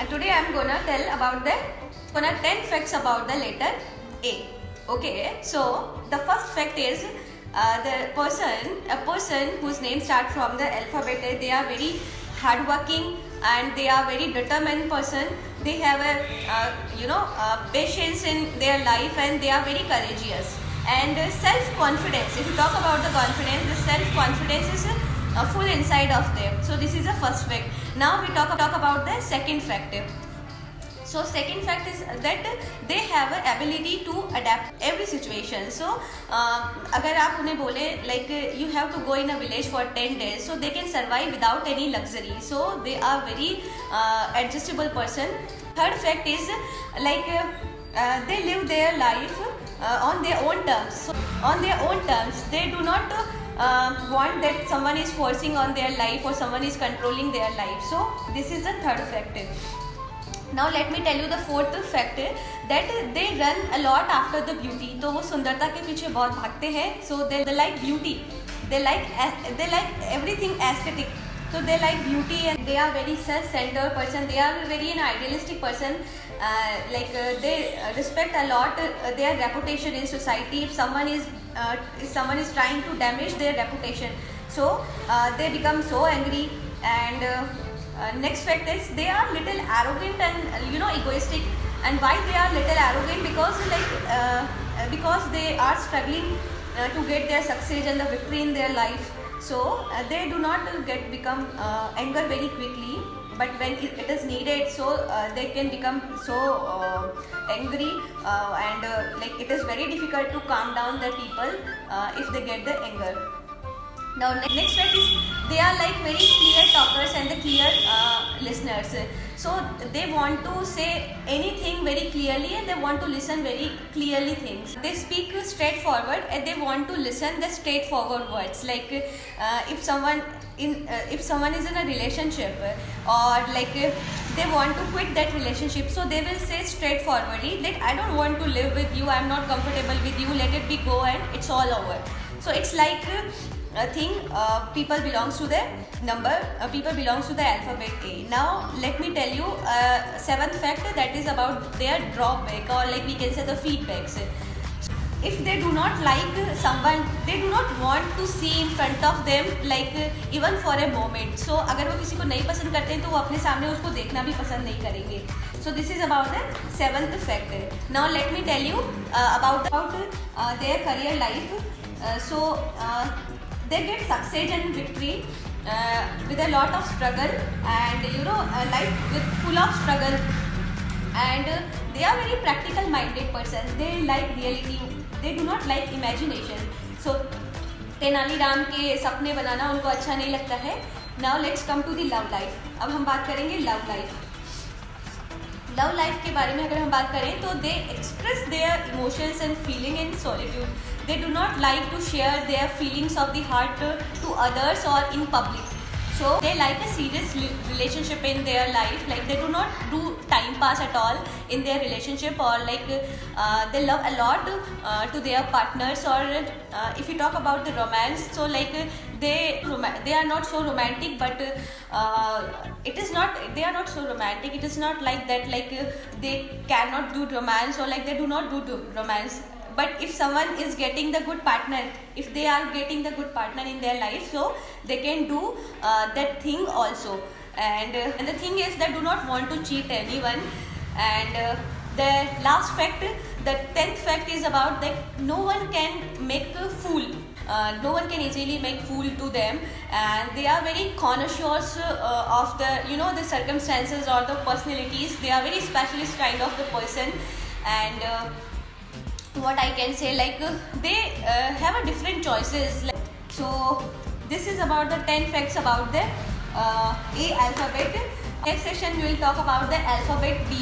and today I'm gonna tell about the 10 facts about the letter A. Okay, so the first fact is a person whose name starts from the alphabet A, they are very hardworking and they are very determined person. They have a patience in their life and they are very courageous. And self-confidence, if you talk about the confidence, the self-confidence is full inside of them. So this is the first fact. Now we talk about the second fact. So second fact is that they have a ability to adapt every situation. So अगर आप उन्हें बोले like you have to go in a village for 10 days, so they can survive without any luxury. So they are very adjustable person. Third fact is like they live their life on their own terms. So on their own terms, they do not want that someone is forcing on their life or someone is controlling their life. So this is the third fact. Now let me tell you the fourth fact that they run a lot after the beauty. तो वो सुंदरता के पीछे बहुत भागते हैं. So they like beauty. They like everything aesthetic. So they like beauty and they are very self-centered person. They are very an idealistic person. They respect a lot their reputation in society. If someone is trying to damage their reputation, so they become so angry. And next fact is they are little arrogant and egoistic. And why they are little arrogant? Because they are struggling to get their success and the victory in their life. So they do not become anger very quickly, but when it is needed, so they can become so angry and it is very difficult to calm down the people if they get the anger. Now next fact is they are like very clear talkers and the clear listeners. So they want to say anything very clearly and they want to listen very clearly things. They speak straightforward and they want to listen the straightforward words. Like if someone is in a relationship or they want to quit that relationship, so they will say straightforwardly that I don't want to live with you, I'm not comfortable with you, let it be go and it's all over. So it's like a thing, people belongs to the people belongs to the alphabet A. Now let me tell you seventh fact that is about their drawback or we can say the feedbacks. If they do not like someone, they do not want to see in front of them even for a moment. So अगर वो किसी को नहीं पसंद करते हैं तो वो अपने सामने उसको देखना भी पसंद नहीं करेंगे. So this is about the seventh fact. Now let me tell you about their career life. They get success and victory with a lot of struggle and life with full of struggle, and they are very practical minded person. They like reality, they do not like imagination. So Tenali Ram के सपने बनाना उनको अच्छा नहीं लगता है. Now let's come to the love life. अब हम बात करेंगे love life. लव लाइफ के बारे में अगर हम बात करें तो they express their emotions and feeling in solitude. They do not like to share their feelings of the heart to others और in public. So they like a serious relationship in their life. They do not do time pass at all in their relationship, or they love a lot to their partners. Or if you talk about the romance, so they are not so romantic, but they are not so romantic. It is not like that they cannot do romance or they do not do romance. But if someone is getting the good partner, if they are getting the good partner in their life, so they can do that thing also. And the thing is they do not want to cheat anyone. And the last fact, the 10th fact is about that no one can make a fool. No one can easily make fool to them, and they are very conscious of the circumstances or the personalities. They are very specialist kind of the person. And what I can say, they have a different choices. So this is about the 10 facts about the A alphabet. Next session we will talk about the alphabet B.